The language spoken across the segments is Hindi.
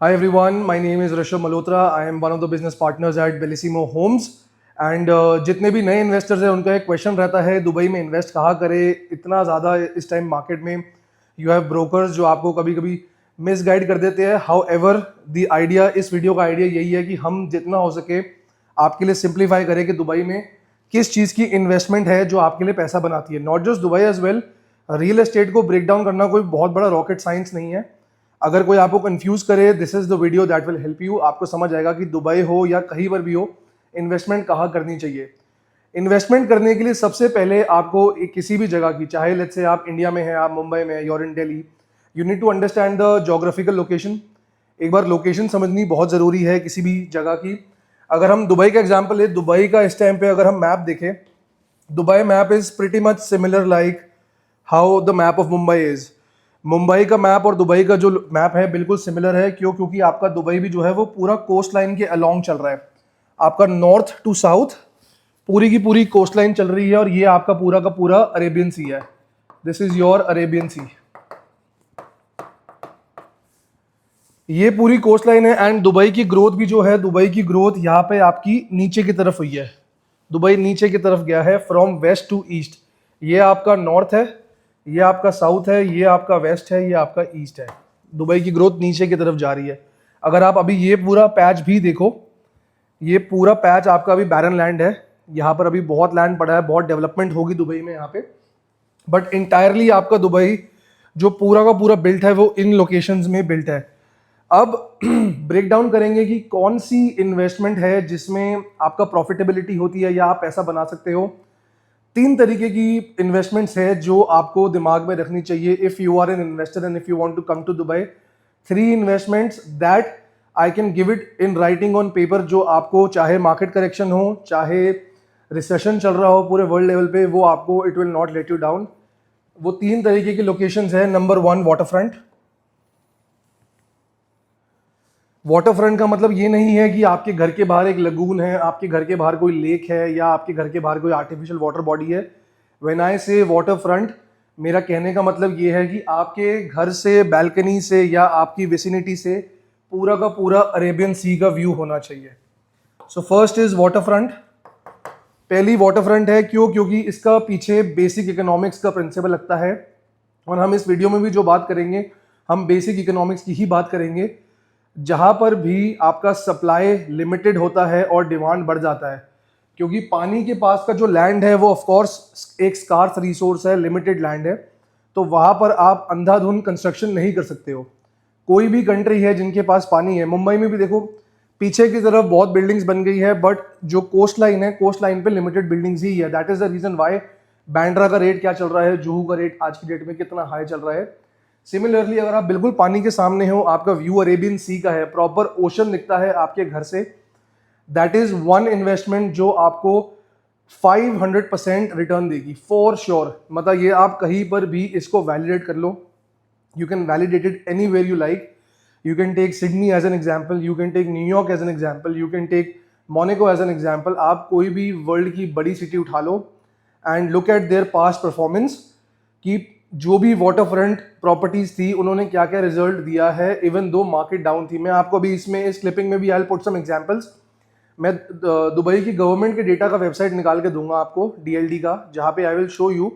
Hi everyone, my name is Rishabh Malhotra. I am one of the business partners at Bellissimo Homes. And जितने भी नए इन्वेस्टर्स हैं उनका एक क्वेश्चन रहता है दुबई में इन्वेस्ट कहाँ करे, इतना ज़्यादा इस टाइम मार्केट में यू हैव ब्रोकर्स जो आपको कभी कभी मिसगाइड कर देते हैं. हाउ एवर द आइडिया, इस वीडियो का आइडिया यही है कि हम जितना हो सके आपके लिए सिंप्लीफाई करें कि दुबई में किस चीज़ की इन्वेस्टमेंट है जो आपके लिए पैसा बनाती है. Not just Dubai as well, real estate को ब्रेक डाउन करना कोई बहुत बड़ा रॉकेट साइंस नहीं है. अगर कोई आपको कंफ्यूज करे, this is the video that will help you. आपको समझ आएगा कि दुबई हो या कहीं पर भी हो, इन्वेस्टमेंट कहाँ करनी चाहिए. इन्वेस्टमेंट करने के लिए सबसे पहले आपको किसी भी जगह की, चाहे लेट्स से आप इंडिया में हैं, आप मुंबई में, you're in Delhi, you need to understand the geographical location. एक बार लोकेशन समझनी बहुत ज़रूरी है किसी भी जगह की. अगर हम दुबई का एग्जाम्पल ले, दुबई का इस टाइम पे अगर हम मैप देखें, Dubai map is pretty much similar like how the map of Mumbai is. Mumbai का मैप और दुबई का जो मैप है बिल्कुल सिमिलर है. क्यों? क्योंकि आपका दुबई भी जो है वो पूरा कोस्ट लाइन के अलोंग चल रहा है. आपका नॉर्थ टू साउथ पूरी की पूरी कोस्ट लाइन चल रही है और ये आपका पूरा का पूरा अरेबियन सी है. दिस इज योर अरेबियन सी. ये पूरी कोस्ट लाइन है. एंड दुबई की ग्रोथ भी जो है, दुबई की ग्रोथ यहाँ पे आपकी नीचे की तरफ हुई है. दुबई नीचे की तरफ गया है फ्रॉम वेस्ट टू ईस्ट. ये आपका नॉर्थ है, ये आपका साउथ है, ये आपका वेस्ट है, ये आपका ईस्ट है. दुबई की ग्रोथ नीचे की तरफ जा रही है. अगर आप अभी ये पूरा पैच भी देखो, ये पूरा पैच आपका अभी बैरन लैंड है. यहाँ पर अभी बहुत लैंड पड़ा है, बहुत डेवलपमेंट होगी दुबई में यहाँ पे. बट इंटायरली आपका दुबई जो पूरा का पूरा बिल्ट है वो इन लोकेशंस में बिल्ट है. अब ब्रेक डाउन करेंगे कि कौन सी इन्वेस्टमेंट है जिसमें आपका प्रॉफिटेबिलिटी होती है या आप पैसा बना सकते हो. 3 तरीके की इन्वेस्टमेंट्स है जो आपको दिमाग में रखनी चाहिए if you are an investor and if you want to come to Dubai. 3 investments that I can give it in writing on paper, जो आपको चाहे मार्केट करेक्शन हो, चाहे रिसेशन चल रहा हो पूरे वर्ल्ड लेवल पे, वो आपको it will not let you down. वो 3 तरीके की लोकेशंस है. Number 1, water front. Water front का मतलब ये नहीं है कि आपके घर के बाहर एक लगून है, आपके घर के बाहर कोई लेक है या आपके घर के बाहर कोई आर्टिफिशियल वाटर बॉडी है. व्हेन आई से वाटर फ्रंट, मेरा कहने का मतलब ये है कि आपके घर से, बैल्कनी से या आपकी विसिनिटी से पूरा का पूरा अरेबियन सी का व्यू होना चाहिए. So first is water front. पहली वाटर फ्रंट है. क्यों? क्योंकि इसका पीछे बेसिक इकोनॉमिक्स का प्रिंसिपल लगता है. और हम इस वीडियो में भी जो बात करेंगे, हम बेसिक इकोनॉमिक्स की ही बात करेंगे. जहाँ पर भी आपका सप्लाई लिमिटेड होता है और डिमांड बढ़ जाता है, क्योंकि पानी के पास का जो लैंड है वो ऑफ कोर्स एक स्कार्स रिसोर्स है, लिमिटेड लैंड है, तो वहाँ पर आप अंधाधुंध कंस्ट्रक्शन नहीं कर सकते हो. कोई भी कंट्री है जिनके पास पानी है, मुंबई में भी देखो पीछे की तरफ बहुत बिल्डिंग्स बन गई है, बट जो कोस्ट लाइन है, कोस्ट लाइन पे लिमिटेड बिल्डिंग्स ही है. That is the reason why Bandra का रेट क्या चल रहा है, जुहू का रेट आज की डेट में कितना हाई चल रहा है. सिमिलरली अगर आप बिल्कुल पानी के सामने हो, आपका व्यू अरेबियन सी का है, प्रॉपर ओशन दिखता है आपके घर से, दैट इज वन इन्वेस्टमेंट जो आपको 500% रिटर्न देगी फॉर श्योर. मतलब ये आप कहीं पर भी इसको वैलिडेट कर लो. You can validate it anywhere you like. You can take Sydney as an example, you can take New York as an example, you can take Monaco as an example. आप कोई भी वर्ल्ड की बड़ी सिटी उठा लो and look at their past performance कि जो भी वाटर फ्रंट प्रॉपर्टीज थी उन्होंने क्या क्या रिजल्ट दिया है इवन दो मार्केट डाउन थी. मैं आपको अभी इसमें इस क्लिपिंग में भी I will put some examples. मैं दुबई की गवर्नमेंट के डेटा का वेबसाइट निकाल के दूंगा आपको, DLD का, जहां पे आई विल शो यू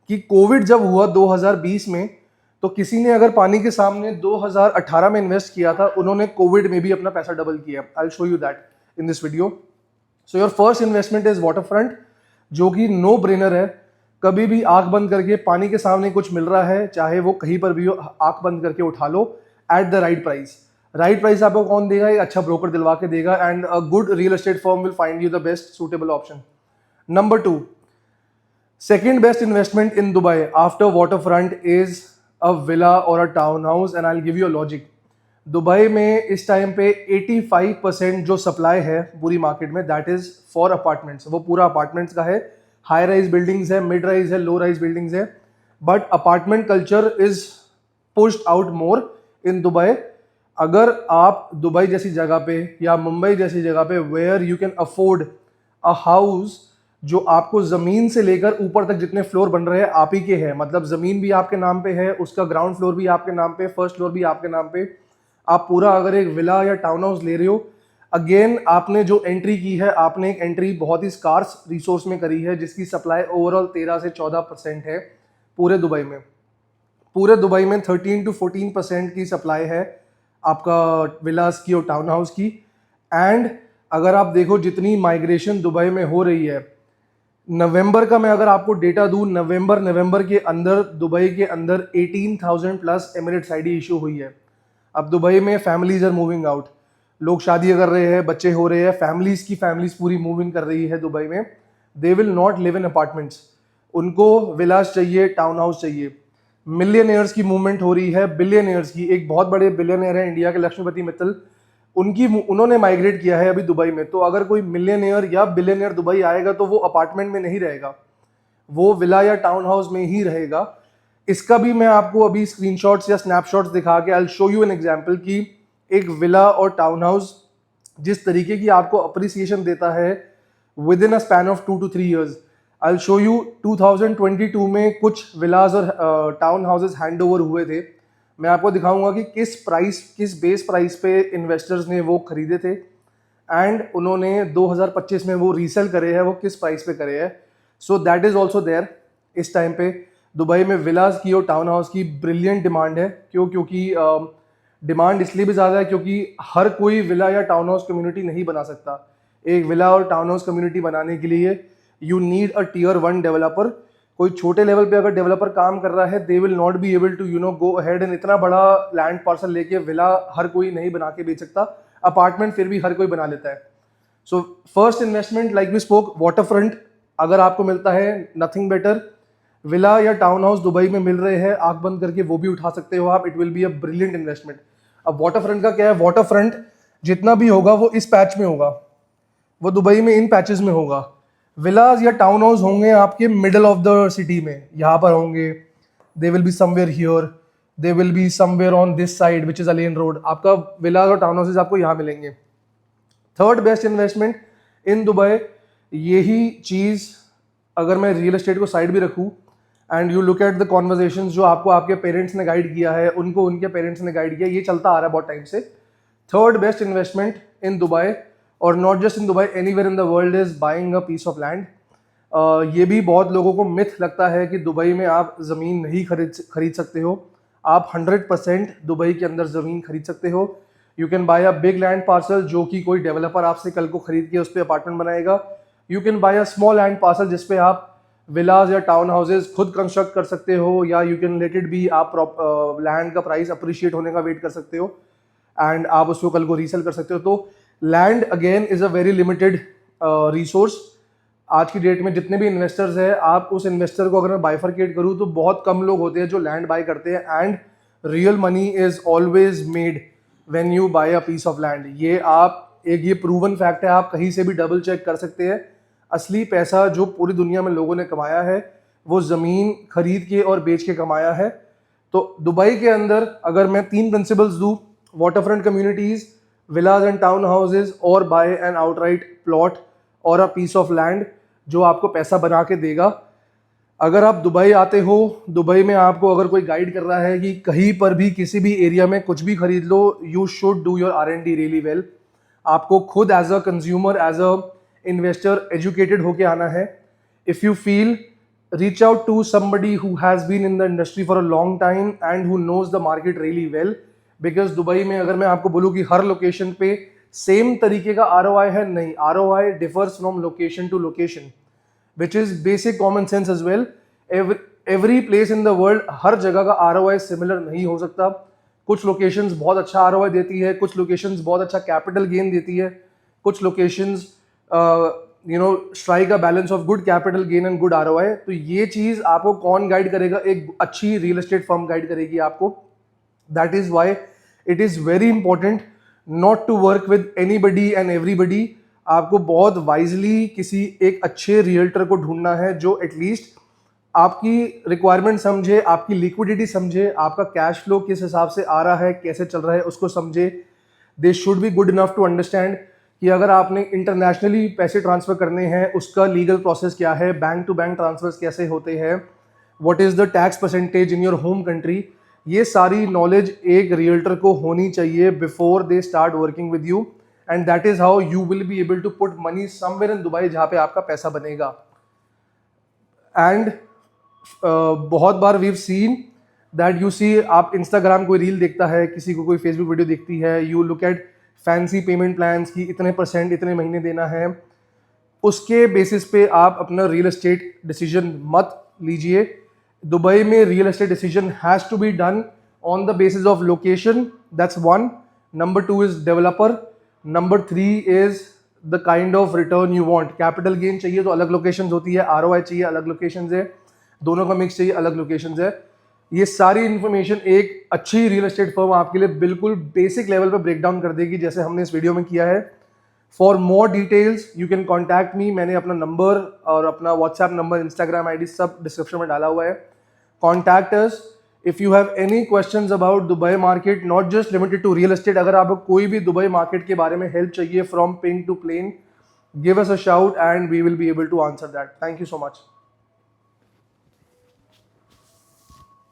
कि कोविड जब हुआ 2020 में, तो किसी ने अगर पानी के सामने 2018 में इन्वेस्ट किया था, उन्होंने कोविड में भी अपना पैसा डबल किया. आई will show you that in this video. So your first investment is water front, जो कि नो ब्रेनर है. कभी भी आंख बंद करके पानी के सामने कुछ मिल रहा है, चाहे वो कहीं पर भी हो, आंख बंद करके उठा लो at the right price. Right price आपको कौन देगा? एक अच्छा ब्रोकर दिलवा के देगा. And a good real estate firm will find you the best suitable option. Number 2, second best investment in Dubai after waterfront is a villa और a town house. And I will give you a logic. Dubai में इस टाइम पे 85% जो सप्लाई है पूरी मार्केट में, दैट इज फॉर अपार्टमेंट्स. वो पूरा अपार्टमेंट्स का है. हाई राइज बिल्डिंग्स है, मिड राइज है, लो राइज बिल्डिंग्स है, but apartment culture is pushed out more in Dubai. अगर आप दुबई जैसी जगह पे या मुंबई जैसी जगह पे where you can afford a house जो आपको जमीन से लेकर ऊपर तक जितने फ्लोर बन रहे हैं आप ही के हैं, मतलब जमीन भी आपके नाम पे है, उसका ग्राउंड फ्लोर भी आपके नाम पे, फर्स्ट फ्लोर भी आपके नाम पे, आप पूरा अगर एक विला या टाउन हाउस ले रहे हो, अगेन आपने जो एंट्री की है, आपने एक एंट्री बहुत ही स्कार्स रिसोर्स में करी है, जिसकी सप्लाई ओवरऑल 13 से 14% है पूरे दुबई में। पूरे दुबई में 13 to 14% की सप्लाई है आपका विलास की और टाउन हाउस की। एंड अगर आप देखो जितनी माइग्रेशन दुबई में हो रही है, नवंबर का मैं अगर आपको डेटा दूं, नवंबर के अंदर दुबई के अंदर 18,000 प्लस एमिरेट्स आईडी इशू हुई है। अब दुबई में फैमिलीज आर मूविंग आउट, लोग शादी कर रहे हैं, बच्चे हो रहे हैं, फैमिलीज पूरी मूव इन कर रही है दुबई में। दे will not live in apartments, उनको विलास चाहिए, टाउन हाउस चाहिए। मिलियनियर्स की मूवमेंट हो रही है, बिलियनियर्स की। एक बहुत बड़े बिलियनियर है इंडिया के, लक्ष्मीपति मित्तल, उन्होंने माइग्रेट किया है अभी दुबई में। तो अगर कोई मिलियनियर या बिलियनियर दुबई आएगा तो वो अपार्टमेंट में नहीं रहेगा, वो विला या टाउन हाउस में ही रहेगा। इसका भी मैं आपको अभी स्क्रीनशॉट्स या स्नैपशॉट्स दिखा के आई will show you an example कि एक विला और टाउन हाउस जिस तरीके की आपको अप्रिसिएशन देता है with in a span of 2 to 3 years। I will show you 2022 में कुछ विलास और टाउन हाउसेस हैंड ओवर हुए थे। मैं आपको दिखाऊंगा कि किस बेस प्राइस पे इन्वेस्टर्स ने वो खरीदे थे एंड उन्होंने 2025 में वो रीसेल करे हैं, वो किस प्राइस पे करे हैं। So that is also there. इस टाइम पे दुबई में विलास की और टाउन हाउस की ब्रिलियंट डिमांड है। क्योंकि डिमांड इसलिए भी ज़्यादा है क्योंकि हर कोई विला या टाउन हाउस कम्युनिटी नहीं बना सकता। एक विला और टाउन हाउस कम्युनिटी बनाने के लिए you need a Tier 1 developer. कोई छोटे लेवल पे अगर डेवलपर काम कर रहा है, they will not be able to go ahead and इतना बड़ा लैंड पार्सल लेके विला हर कोई नहीं बना के बेच सकता। अपार्टमेंट फिर भी हर कोई बना लेता है। So first investment like we spoke, water front अगर आपको मिलता है, नथिंग बेटर। विला या टाउन हाउस दुबई में मिल रहे हैं, आंख बंद करके वो भी उठा सकते हो आप। It will be a brilliant investment. अब वाटर फ्रंट का क्या है, वाटर फ्रंट जितना भी होगा वो इस पैच में होगा, वो दुबई में इन पैचेस में होगा। विलास या टाउन हाउस होंगे आपके मिडल ऑफ द सिटी में, यहाँ पर होंगे। They will be somewhere here, they will be somewhere on this side which is Al Ain road. आपका विलास और टाउन हाउसेज आपको यहाँ मिलेंगे। Third best investment in Dubai, यही चीज अगर मैं रियल एस्टेट को साइड भी रखूँ and you look at the conversations जो आपको आपके पेरेंट्स ने गाइड किया है, उनको उनके पेरेंट्स ने गाइड किया, ये चलता आ रहा है बहुत टाइम से। Third best investment in Dubai और not just in Dubai, anywhere in the world is buying a piece of land. ये भी बहुत लोगों को मिथ लगता है कि दुबई में आप ज़मीन नहीं खरीद सकते हो। आप 100% दुबई के अंदर ज़मीन खरीद सकते हो। You can buy a big land parcel जो कि कोई डेवलपर आपसे कल को खरीद के उस पर अपार्टमेंट बनाएगा। You can buy a small land parcel जिसपे आप विलास या टाउन हाउसेज खुद कंस्ट्रक्ट कर सकते हो, या you can let it be, आप लैंड का प्राइस अप्रिशिएट होने का वेट कर सकते हो एंड आप उसको कल को रीसेल कर सकते हो। तो land again is a very limited resource. आज की डेट में जितने भी इन्वेस्टर्स हैं, आप उस इन्वेस्टर को अगर मैं बाइफरकेट करूँ तो बहुत कम लोग होते हैं जो लैंड बाय करते हैं। And real money is always made when you buy a piece of land. ये आप ये प्रूवन फैक्ट है, आप कहीं से भी डबल चेक कर सकते हैं। असली पैसा जो पूरी दुनिया में लोगों ने कमाया है वो ज़मीन खरीद के और बेच के कमाया है। तो दुबई के अंदर अगर मैं 3 प्रिंसिपल्स दूँ, water front communities, Vilas and town houses, और बाय एन आउटराइट प्लॉट और अ पीस ऑफ लैंड जो आपको पैसा बना के देगा। अगर आप दुबई आते हो, दुबई में आपको अगर कोई गाइड कर रहा है कि कहीं पर भी किसी भी एरिया में कुछ भी खरीद लो, you should do your R&D really well. आपको खुद as a consumer, as a investor educated होके आना है। If you feel, reach out to somebody who has been in the industry for a long time and who knows the market really well, because Dubai में अगर मैं आपको बोलूँ कि हर लोकेशन पे सेम तरीके का ROI है, नहीं, ROI differs from location to location, which is basic common sense as well. Every place in the world, हर जगह का ROI सिमिलर नहीं हो सकता। कुछ लोकेशंस बहुत अच्छा ROI देती है, कुछ लोकेशंस बहुत अच्छा कैपिटल गेन देती है, कुछ locations strike a balance of good capital gain and good ROI। तो ये चीज आपको कौन गाइड करेगा? एक अच्छी रियल एस्टेट फर्म गाइड करेगी आपको। That is why it is very important not to work with anybody and everybody. आपको बहुत वाइजली किसी एक अच्छे रियल्टर को ढूंढना है जो एटलीस्ट आपकी रिक्वायरमेंट समझे, आपकी लिक्विडिटी समझे, आपका कैश फ्लो किस हिसाब से आ रहा है, कैसे चल रहा है, उसको समझे। They should be good enough to understand कि अगर आपने इंटरनेशनली पैसे ट्रांसफर करने हैं, उसका लीगल प्रोसेस क्या है, बैंक टू बैंक ट्रांसफर्स कैसे होते हैं, what is the tax percentage in your home country. ये सारी नॉलेज एक रियल्टर को होनी चाहिए before they start working with you, and that is how you will be able to put money somewhere in Dubai जहाँ पे आपका पैसा बनेगा. एंड बहुत बार we've seen that you see, आप इंस्टाग्राम कोई रील देखता है, किसी को कोई फेसबुक वीडियो दिखती है, you look at fancy payment plans की इतने % इतने महीने देना है, उसके बेसिस पे आप अपना रियल एस्टेट डिसीजन मत लीजिए. दुबई में real estate decision has to be done on the basis of location, that's 1. Number 2 is developer. Number 3 is the kind of return you want. Capital gain चाहिए तो अलग लोकेशंस होती है, ROI चाहिए अलग लोकेशंस है, दोनों का मिक्स चाहिए अलग लोकेशंस है. ये सारी इन्फॉर्मेशन एक अच्छी रियल एस्टेट फर्म आपके लिए बिल्कुल बेसिक लेवल पे ब्रेक डाउन कर देगी, जैसे हमने इस वीडियो में किया है. For more details you can contact me. मैंने अपना नंबर और अपना व्हाट्सएप नंबर, इंस्टाग्राम ID सब डिस्क्रिप्शन में डाला हुआ है. Contact us if you have any questions about Dubai market, not just limited to real estate. अगर आपको कोई भी दुबई मार्केट के बारे में हेल्प चाहिए from pin to plane, give us a shout and we will be able to answer that. Thank you so much.